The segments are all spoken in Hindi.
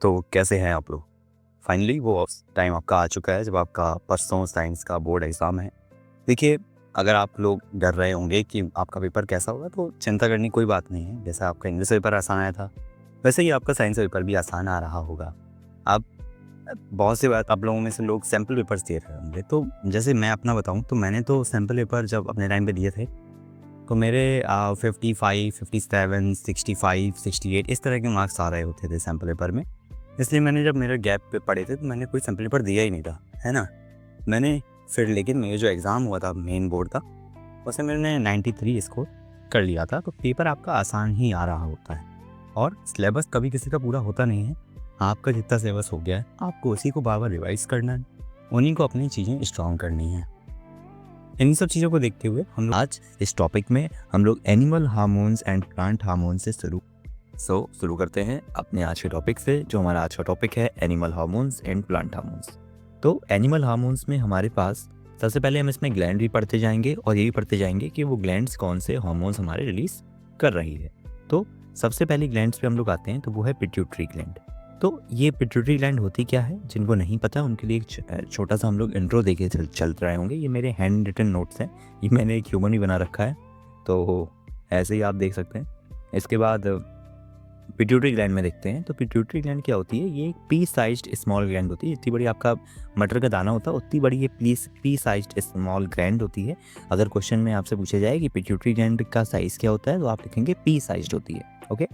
तो कैसे हैं आप लोग? फाइनली वो टाइम आपका आ चुका है जब आपका परसों साइंस का बोर्ड एग्ज़ाम है। देखिए, अगर आप लोग डर रहे होंगे कि आपका पेपर कैसा होगा तो चिंता करने की कोई बात नहीं है। जैसा आपका इंग्लिश पेपर आसान आया था, वैसे ही आपका साइंस पेपर भी आसान आ रहा होगा। आप बहुत सी बात आप लोगों में से लोग सैंपल पेपर्स दे रहे होंगे। तो जैसे मैं अपना बताऊँ तो मैंने तो सैंपल पेपर जब अपने टाइम पे दिए थे तो मेरे 55, 57, 65, 68 इस तरह के मार्क्स आ रहे होते थे सैंपल पेपर में। इसलिए मैंने जब मेरे गैप पे पड़े थे तो मैंने कोई सैंपल पेपर दिया ही नहीं था, है ना? मैंने फिर लेकिन मेरा जो एग्ज़ाम हुआ था मेन बोर्ड का, उसमें मैंने 93 स्कोर कर लिया था। तो पेपर आपका आसान ही आ रहा होता है और सिलेबस कभी किसी का पूरा होता नहीं है। आपका जितना सिलेबस हो गया है, आपको उसी को बार-बार रिवाइज़ करना है, उन्हीं को अपनी चीज़ें स्ट्रॉन्ग करनी हैं। इन सब चीज़ों को देखते हुए हम लोग आज इस टॉपिक में हम लोग animal hormones and plant hormone से शुरू करते हैं अपने आज के टॉपिक से, जो हमारा आज का टॉपिक है animal hormones and plant hormones. तो एनिमल हार्मोन्स में हमारे पास सबसे पहले हम इसमें ग्लैंड भी पढ़ते जाएंगे और ये भी पढ़ते जाएंगे कि वो ग्लैंड्स कौन से हार्मोन्स हमारे रिलीज कर रही है। तो सबसे पहले ग्लैंड्स पे हम लोग आते हैं तो वो है पिट्यूटरी ग्लैंड। तो ये पिट्यूटरी ग्लैंड होती क्या है, जिनको नहीं पता उनके लिए एक छोटा सा हम लोग इंट्रो देके चल रहे होंगे। ये मेरे हैंड रिटन नोट्स हैं, ये मैंने एक ह्यूमन ही बना रखा है, तो ऐसे ही आप देख सकते हैं। इसके बाद पिट्यूटरी ग्लैंड में देखते हैं तो पिट्यूटरी ग्लैंड क्या होती है। ये एक पी साइज्ड स्मॉल ग्लैंड होती है। जितनी बड़ी आपका मटर का दाना होता है उतनी बड़ी ये पी साइज्ड स्मॉल ग्लैंड होती है। अगर क्वेश्चन में आपसे पूछा जाए कि पिट्यूटरी ग्लैंड का साइज़ क्या होता है तो आप लिखेंगे पी साइज्ड होती है। ओके,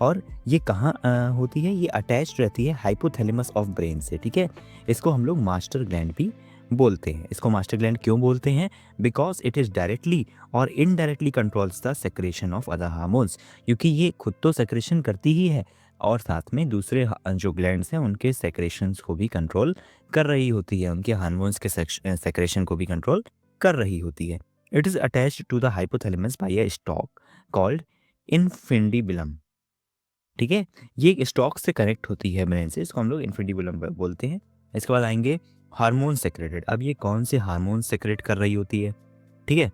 और ये कहाँ होती है, ये अटैच्ड रहती है हाइपोथैलेमस ऑफ ब्रेन से। ठीक है, इसको हम लोग मास्टर ग्लैंड भी बोलते हैं। इसको मास्टर ग्लैंड क्यों बोलते हैं? बिकॉज इट इज़ डायरेक्टली और indirectly controls the secretion of other hormones, क्योंकि ये खुद तो सेक्रेशन करती ही है और साथ में दूसरे जो ग्लैंड्स हैं उनके सेक्रेशंस को भी कंट्रोल कर रही होती है, उनके हार्मोन्स के सेक्रेशन को भी कंट्रोल कर रही होती है। It is attached to the hypothalamus by a stalk called infundibulum. ठीक है, ये एक स्टॉक से कनेक्ट होती है ब्रेन से, इसको हम लोग इन्फिंडिबुलम बोलते हैं। इसके बाद आएंगे हार्मोन सेक्रेटेड। अब ये कौन से हार्मोन सेक्रेट कर रही होती है? ठीक है,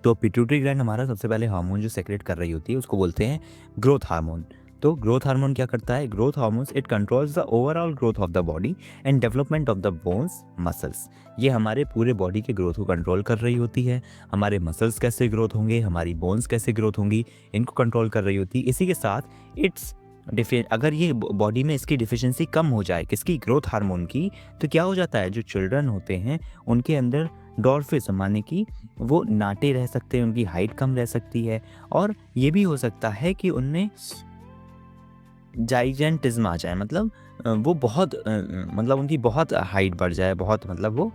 तो पिट्यूटरी ग्लैंड हमारा सबसे पहले हार्मोन जो सेक्रेट कर रही होती है उसको बोलते हैं ग्रोथ हार्मोन। तो ग्रोथ हार्मोन क्या करता है? Growth hormones it controls the overall growth of the body and development of the bones muscles. ये हमारे पूरे बॉडी के ग्रोथ को कंट्रोल कर रही होती है। हमारे मसल्स कैसे ग्रोथ होंगे, हमारी बोन्स कैसे ग्रोथ होंगी, इनको कंट्रोल कर रही होती है। इसी के साथ इट्स अगर ये बॉडी में इसकी डिफिशिएंसी कम हो जाए, किसकी? ग्रोथ हार्मोन की, तो क्या हो जाता है, जो चिल्ड्रन होते हैं उनके अंदर डॉर्फिज्म माने कि वो नाटे रह सकते हैं, उनकी हाइट कम रह सकती है और ये भी हो सकता है कि उनमें जाइजेंटिज्म आ जाए, मतलब वो बहुत मतलब उनकी बहुत हाइट बढ़ जाए, बहुत मतलब वो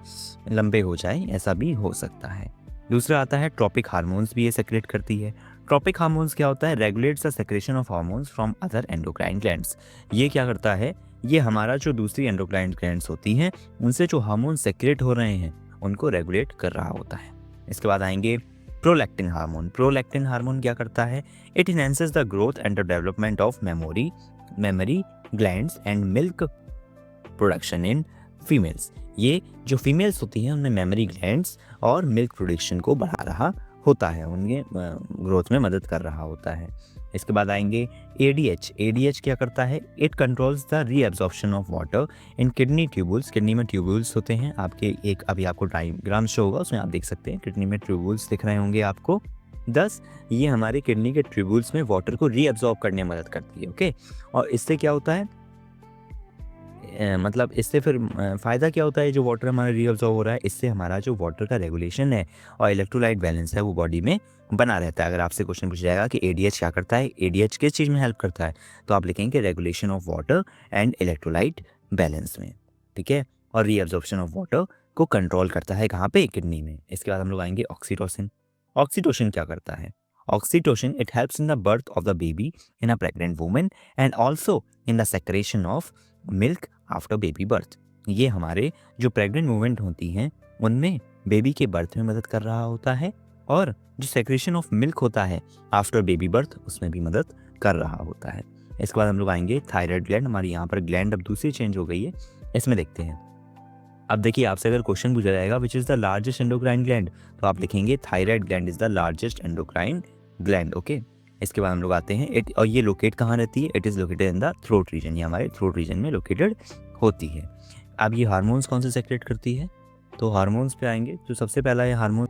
लंबे हो जाए, ऐसा भी हो सकता है। दूसरा आता है ट्रॉपिक हार्मोन्स, भी ये सेक्रेट करती है। ट्रॉपिक हार्मोन्स क्या होता है? Regulates the secretion of hormones from other endocrine glands. ये क्या करता है? ये हमारा जो दूसरी एंडोक्राइन ग्लैंड्स होती हैं उनसे जो हार्मोन सेक्रेट हो रहे हैं उनको रेगुलेट कर रहा होता है। इसके बाद आएंगे प्रोलैक्टिन हार्मोन। प्रोलैक्टिन हार्मोन क्या करता है? It enhances the growth and the development of mammary glands and milk production in females. ये जो फीमेल्स होती हैं उनमें मेमोरी ग्लैंड्स और मिल्क प्रोडक्शन को बढ़ा रहा होता है, उनके ग्रोथ में मदद कर रहा होता है। इसके बाद आएंगे एडीएच। एडीएच क्या करता है? It controls the reabsorption of water in kidney tubules. Kidney में ट्यूबुल्स होते हैं आपके, एक अभी आपको डायग्राम शो होगा उसमें आप देख सकते हैं किडनी में ट्यूबुल्स दिख रहे होंगे आपको। दस, ये हमारे किडनी के ट्यूबुल्स में वाटर को रीअब्जॉर्ब करने में मदद करती है। ओके, और इससे क्या होता है, मतलब इससे फिर फ़ायदा क्या होता है? जो वाटर हमारा रीअब्जॉर्ब हो रहा है, इससे हमारा जो वाटर का रेगुलेशन है और इलेक्ट्रोलाइट बैलेंस है वो बॉडी में बना रहता है। अगर आपसे क्वेश्चन पूछा जाएगा कि एडीएच क्या करता है, एडीएच किस चीज़ में हेल्प करता है, तो आप लिखेंगे regulation of water and electrolyte balance में। ठीक है, और रीअब्जॉर्प्शन ऑफ वाटर को कंट्रोल करता है कहाँ पे? किडनी में। इसके बाद हम लोग आएंगे ऑक्सीटोसिन। ऑक्सीटोसिन क्या करता है? Oxytocin it helps in the birth of the baby in a pregnant woman and also in the secretion of milk after baby birth. ये हमारे जो प्रेग्नेंट वुमेन होती हैं उनमें बेबी के बर्थ में मदद कर रहा होता है और जो सेक्रेशन ऑफ मिल्क होता है आफ्टर बेबी बर्थ उसमें भी मदद कर रहा होता है। इसके बाद हम लोग आएंगे थायराइड ग्लैंड। हमारी यहाँ पर ग्लैंड अब दूसरी चेंज हो गई है, इसमें देखते हैं। अब देखिए, आपसे अगर क्वेश्चन पूछा जाएगा which is the largest endocrine gland, तो आप लिखेंगे thyroid gland is the largest endocrine gland. Okay, इसके बाद हम लोग आते हैं इट, और ये लोकेट कहाँ रहती है, it is located in the throat region, ये हमारे थ्रोट रीजन में लोकेटेड होती है। अब ये हार्मोन्स कौन से सेक्रेट करती है, तो हार्मोन्स पे आएंगे। तो सबसे पहला है हार्मोन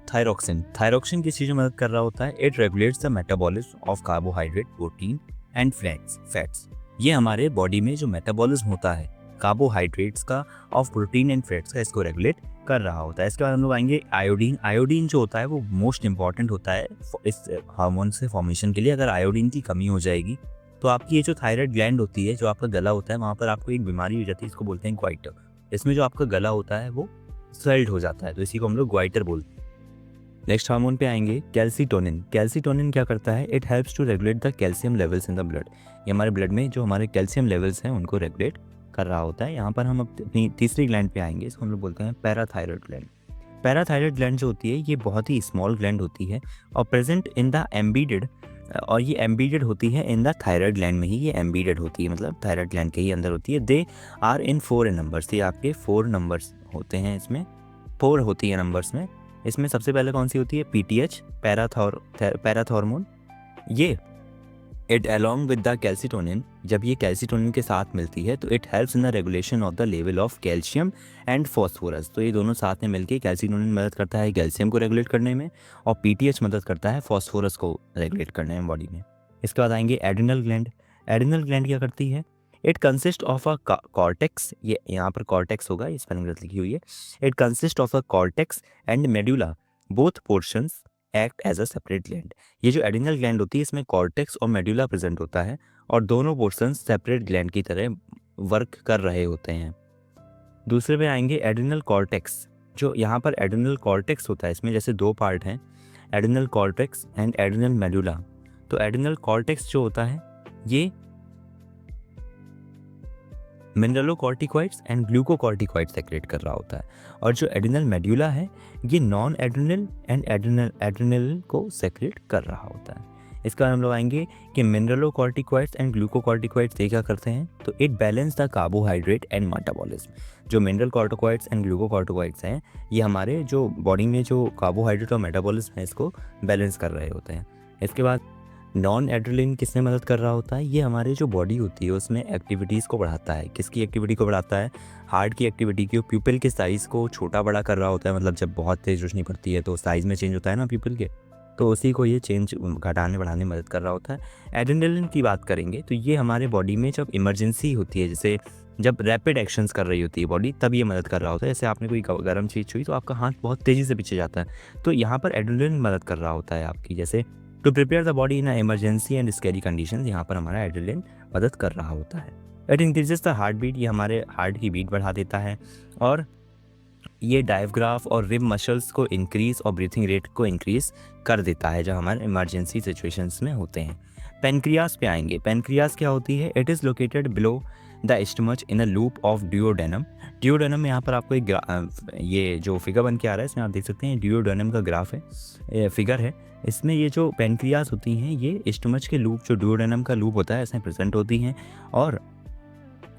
थायरोक्सिन। थायरोक्सिन किस चीज़ में मदद कर रहा होता है, it regulates the metabolism of carbohydrate, protein and fats. ये हमारे बॉडी में जो मेटाबॉलिज्म होता है कार्बोहाइड्रेट्स का, ऑफ प्रोटीन एंड फैट्स का, इसको रेगुलेट कर रहा होता है। इसके बाद हम लोग आएंगे आयोडीन। आयोडीन जो होता है वो मोस्ट इंपॉर्टेंट होता है इस हार्मोन से फॉर्मेशन के लिए। अगर आयोडीन की कमी हो जाएगी तो आपकी ये जो थायराइड ग्लैंड होती है, जो आपका गला होता है, वहाँ पर आपको एक बीमारी हो जाती है, इसको बोलते हैं ग्वाइटर। इसमें जो आपका गला होता है वो स्वेल्ड हो जाता है, तो इसी को हम लोग ग्वाइटर बोलते हैं। नेक्स्ट हार्मोन पे आएंगे कैल्सीटोनिन। कैल्सीटोनिन क्या करता है, it helps to regulate the calcium levels in the blood. ये हमारे ब्लड में जो हमारे कैल्शियम लेवल्स हैं उनको रेगुलेट कर रहा होता है। यहाँ पर हम अपनी तीसरी ग्लैंड पे आएंगे, इसको हम लोग बोलते हैं पैराथायरॉयड ग्लैंड। पैराथायरॉयड ग्लैंड जो होती है ये बहुत ही स्मॉल ग्लैंड होती है और प्रेजेंट इन द एम्बीडेड, और ये एम्बीडेड होती है इन द थायराइड ग्लैंड में ही, ये एम्बीडेड होती है, मतलब थायराइड ग्लैंड के ही अंदर होती है। दे आर इन 4 नंबर्स, ये आपके 4 नंबर्स होते हैं, इसमें 4 होती है नंबर्स में। इसमें सबसे पहले कौन सी होती है, पीटीएच, पैराथॉर्मोन। ये it along with the calcitonin, जब ये कैल्सीटोनिन के साथ मिलती है तो it helps in the regulation of the level of calcium and phosphorus. तो ये दोनों साथ में मिलकर, कैल्सीटोनिन मदद करता है कैल्शियम को रेगुलेट करने में और पीटीएच मदद करता है फॉस्फोरस को रेगुलेट करने में बॉडी में। इसके बाद आएंगे एड्रिनल ग्लैंड। एड्रिनल ग्लैंड क्या करती है, it consist of a cortex, ये यहाँ पर कॉर्टेक्स होगा, इस पर गलत लिखी हुई है। It consist of a cortex and medulla, both portions act as a separate gland. ये जो एड्रिनल ग्लैंड होती है इसमें कॉर्टेक्स और मेडुला प्रेजेंट होता है और दोनों पोर्शंस सेपरेट ग्लैंड की तरह वर्क कर रहे होते हैं। दूसरे पे आएंगे एड्रिनल कॉर्टेक्स। जो यहाँ पर एड्रिनल कॉर्टेक्स होता है, इसमें जैसे 2 पार्ट हैं, adrenal cortex and adrenal medulla. तो एड्रिनल कॉर्टेक्स जो होता है ये मिनरलोकॉर्टिकॉइड्स एंड ग्लूकोकॉर्टिकॉइड्स सेक्रेट कर रहा होता है, और जो एड्रिनल मेडुला है ये नॉन एड्रिनल एंड एड्रिनल को सेक्रेट कर रहा होता है। इसका हम लोग आएंगे कि मिनरलोकॉर्टिकॉइड्स एंड ग्लूकोकॉर्टिकॉइड्स ये क्या करते हैं, तो it balance the carbohydrate and metabolism. जो मिनरल कॉर्टिकॉइड्स एंड ग्लूकोकॉर्टिकॉइड्स हैं ये हमारे जो बॉडी में जो कार्बोहाइड्रेट और मेटाबॉलिज्म है इसको बैलेंस कर रहे होते हैं। इसके बाद नॉन एड्रेनलिन किसमें मदद कर रहा होता है, ये हमारे जो बॉडी होती है उसमें एक्टिविटीज़ को बढ़ाता है। किसकी एक्टिविटी को बढ़ाता है, हार्ट की एक्टिविटी की। प्यूपिल के साइज़ को छोटा बड़ा कर रहा होता है, मतलब जब बहुत तेज़ रोशनी पड़ती है तो साइज़ में चेंज होता है ना प्यूपिल के, तो उसी को ये चेंज घटाने बढ़ाने में मदद कर रहा होता है। एड्रेनलिन की बात करेंगे तो ये हमारे बॉडी में जब इमरजेंसी होती है, जैसे जब रैपिड एक्शंस कर रही होती है बॉडी, तब ये मदद कर रहा होता है। जैसे आपने कोई गर्म चीज़ छुई तो आपका हाथ बहुत तेज़ी से पीछे जाता है, तो यहाँ पर एड्रेनलिन मदद कर रहा होता है आपकी, जैसे to prepare the body in emergency and scary condition, यहाँ पर हमारा एड्रेनलिन मदद कर रहा होता है। It increases the heart beat, ये हमारे हार्ट की बीट बढ़ा देता है, और ये डायफ्राम और रिब मसल्स को इंक्रीज और ब्रीथिंग रेट को इंक्रीज कर देता है जब हमारे इमरजेंसी सिचुएशंस में होते हैं। पेनक्रियास पे आएंगे। पेनक्रियास क्या होती है, it is located below the stomach in a loop of duodenum. Duodenum यहाँ पर आपको एक ये जो फिगर बन के आ रहा है इसमें आप देख सकते हैं ड्यूओडेनम का ग्राफ है, फिगर है। इसमें ये जो पेनक्रियास होती हैं ये स्टमच के लूप, जो ड्यूओडेनम का लूप होता है इसमें प्रेजेंट होती हैं, और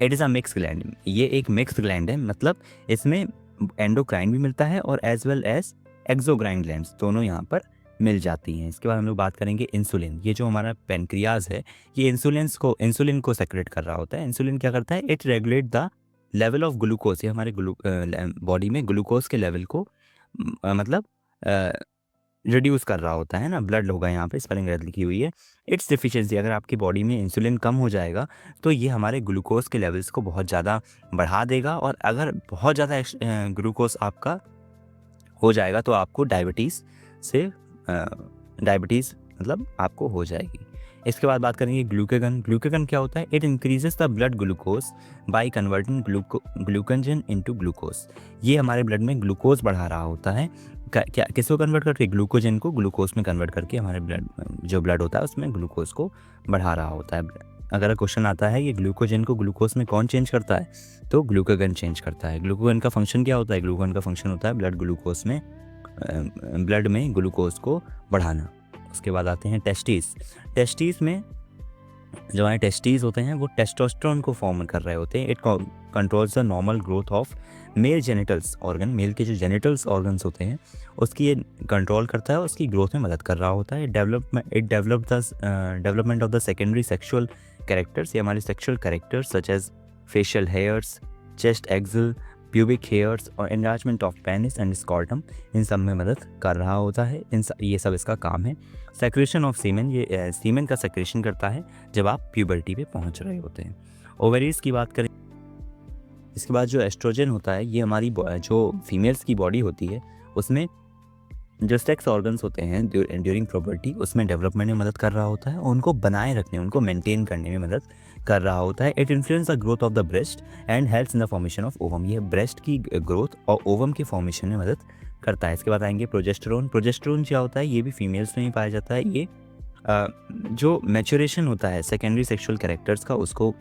it is a mix gland. ये एक मिक्स ग्लैंड है, मतलब इसमें एंडोक्राइन भी मिलता है और as well as exocrine glands दोनों यहाँ पर मिल जाती हैं। इसके बाद हम लोग बात करेंगे इंसुलिन। ये जो हमारा पेनक्रियाज है ये इंसुलिन को सेक्रेट कर रहा होता है। इंसुलिन क्या करता है, it regulate the level of glucose. ये हमारे बॉडी में ग्लूकोज के लेवल को मतलब रिड्यूस कर रहा होता है ना। ब्लड होगा यहाँ पे स्पेलिंग गलत लिखी हुई है। इट्स डिफिशिएंसी, अगर आपकी बॉडी में इंसुलिन कम हो जाएगा तो ये हमारे ग्लूकोज के लेवल्स को बहुत ज़्यादा बढ़ा देगा, और अगर बहुत ज़्यादा ग्लूकोज आपका हो जाएगा तो आपको डायबिटीज़ मतलब आपको हो जाएगी। इसके बाद बात करेंगे ग्लूकेगन। ग्लूकेगन क्या होता है, it increases the blood glucose by converting glucagon into glucose. ये हमारे ब्लड में ग्लूकोज बढ़ा रहा होता है। क्या किसको कन्वर्ट करके, ग्लूकोजन को ग्लूकोज में कन्वर्ट करके हमारे ब्लड होता है उसमें ग्लूकोज को बढ़ा रहा होता है। अगर क्वेश्चन आता है ये ग्लूकोजन को ग्लूकोज में कौन चेंज करता है, तो ग्लूकेगन चेंज करता है। ग्लूकेगन का फंक्शन क्या होता है, ग्लूकेगन का फंक्शन होता है ब्लड में ग्लूकोज को बढ़ाना। उसके बाद आते हैं टेस्टिस। टेस्टिस में जो हमारे टेस्टीज होते हैं वो टेस्टोस्टेरोन को फॉर्म कर रहे होते हैं। It controls the normal growth of male genitals organ. Male के जो जेनिटल्स ऑर्गन्स होते हैं उसकी ये कंट्रोल करता है, उसकी ग्रोथ में मदद कर रहा होता है। Development of the secondary sexual characters. ये हमारे sexual characters such as facial hairs, chest axil, pubic hairs और enlargement of penis and scrotum, इन सब में मदद कर रहा होता है। ये सब इसका काम है। सेक्रेशन ऑफ सीमेन, ये सीमेन का सेक्रेशन करता है जब आप प्यूबर्टी पे पहुंच रहे होते हैं। ओवरीज की बात करें, इसके बाद जो एस्ट्रोजन होता है ये हमारी जो फीमेल्स की बॉडी होती है उसमें जो सेक्स ऑर्गन्स होते हैं ड्यूरिंग प्यूबर्टी उसमें डेवलपमेंट में मदद कर रहा होता है और उनको बनाए रखने, उनको मेंटेन करने में मदद कर रहा होता है। It influence the growth of the breast and helps in the formation of ovum. ये ब्रेस्ट की ग्रोथ और ओवम के फॉर्मेशन में मदद करता है। इसके बाद आएंगे प्रोजेस्टेरोन। प्रोजेस्टेरोन क्या होता है, ये भी फीमेल्स में ही पाया जाता है। ये जो मैच्योरेशन होता है सेकेंडरी सेक्सुअल कैरेक्टर्स का उसको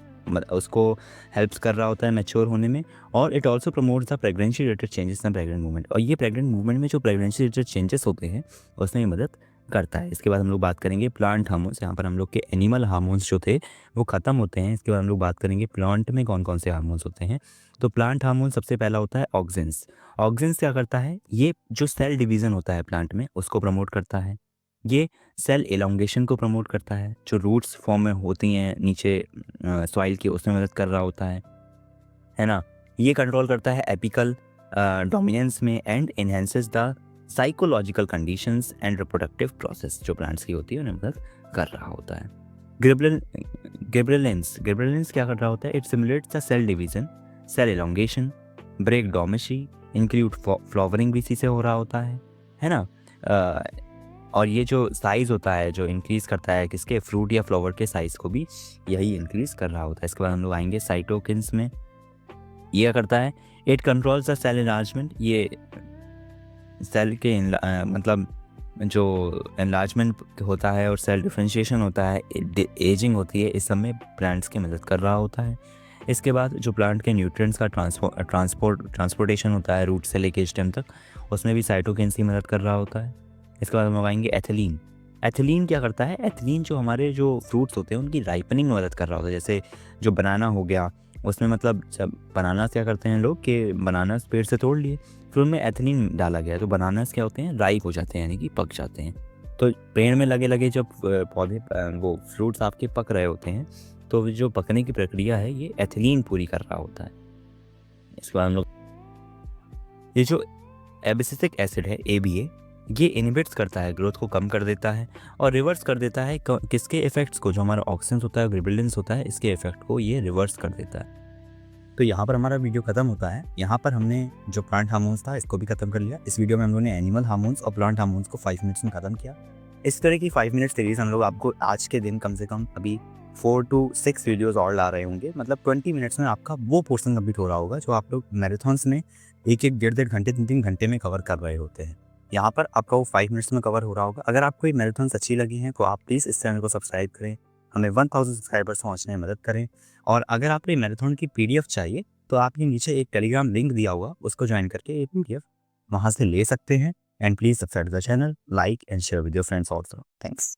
हेल्प्स कर रहा होता है मैच्योर होने में। और it also promotes the pregnancy related changes in pregnant movement. और ये प्रेग्नेंट मूवमेंट में जो प्रेगनेंसी रिलेटेड चेंजेस होते हैं उसमें मदद करता है। इसके बाद हम लोग बात करेंगे प्लांट हार्मोन्स। यहाँ पर हम लोग के एनिमल हार्मोन्स जो थे वो ख़त्म होते हैं। इसके बाद हम लोग बात करेंगे प्लांट में कौन कौन से हार्मोन्स होते हैं। तो प्लांट हार्मोन सबसे पहला होता है ऑक्सिन्स। ऑक्सिन्स क्या करता है, ये जो सेल डिवीज़न होता है प्लांट में उसको प्रमोट करता है। ये सेल एलोंगेशन को प्रमोट करता है। जो रूट्स फॉर्म में होती हैं नीचे सॉइल की उसमें मदद कर रहा होता है ना। ये कंट्रोल करता है एपिकल डोमिनेंस में and enhances the psychological conditions and reproductive process जो प्लांट्स की होती है उन्हें मदद कर रहा होता है। गिबरेलिंस क्या कर रहा होता है, it simulates the cell division, cell elongation, break dormancy, include flowering भी इसी से हो रहा होता है ना। और ये जो साइज़ होता है जो इंक्रीज़ करता है किसके, फ्रूट या फ्लावर के साइज़ को भी यही इंक्रीज़ कर रहा होता है। इसके बाद हम लोग आएंगे साइटोकिन्स में। ये क्या करता है, it controls the cell enlargement. ये सेल के मतलब जो एनलार्जमेंट होता है और सेल डिफरेंशिएशन होता है, एजिंग होती है, इस सब में प्लांट्स की मदद कर रहा होता है। इसके बाद जो प्लांट के न्यूट्रिएंट्स का ट्रांसपोर्टेशन होता है रूट से लेके स्टेम तक, उसमें भी साइटोकिन्स की मदद कर रहा होता है। इसके बाद हम लगाएंगे एथिलीन। एथिलीन क्या करता है, एथिलीन जो हमारे जो फ्रूट्स होते हैं उनकी राइपनिंग में मदद कर रहा होता है। जैसे जो बनाना हो गया उसमें मतलब जब बनानास क्या करते हैं लोग कि बनानास पेड़ से तोड़ लिए फिर उनमें एथिलीन डाला गया तो बनानास क्या होते हैं, राइप हो जाते हैं यानी कि पक जाते हैं। तो पेड़ में लगे लगे जब पौधे वो फ्रूट्स आपके पक रहे होते हैं तो जो पकने की प्रक्रिया है ये एथिलीन पूरी कर रहा होता है। इसके बाद हम लोग ये जो एबिसिटिक एसिड है ABA, ये इनहिबिट्स करता है, ग्रोथ को कम कर देता है और रिवर्स कर देता है किसके इफेक्ट्स को, जो हमारा ऑक्सीजन होता है ग्रिबिलिन्स होता है इसके इफेक्ट को ये रिवर्स कर देता है। तो यहाँ पर हमारा वीडियो खत्म होता है। यहाँ पर हमने जो प्लांट हार्मोन्स था इसको भी खत्म कर लिया। इस वीडियो में हम लोगों ने एनिमल हार्मोन्स और प्लांट हार्मोन्स को 5 मिनट्स में खत्म किया। इस तरह की 5 मिनट सीरीज हम लोग आपको आज के दिन कम से कम अभी 4 to 6 वीडियोस और ला रहे होंगे। मतलब 20 मिनट्स में आपका वो पोर्शन कंप्लीट हो रहा होगा जो आप लोग मैराथन्स में एक डेढ़ घंटे 3 घंटे में कवर कर रहे होते हैं। यहाँ पर आपका वो 5 मिनट्स में कवर हो रहा होगा। अगर आपको ये मैराथन्स अच्छी लगी हैं तो आप प्लीज़ इस चैनल को सब्सक्राइब करें, हमें 1000 सब्सक्राइबर्स पहुँचने में मदद करें। और अगर आपको ये मैराथन की PDF चाहिए तो आपके नीचे एक टेलीग्राम लिंक दिया हुआ उसको ज्वाइन करके ये PDF वहाँ से ले सकते हैं। And please subscribe the channel, like and share with your friends also. Thanks.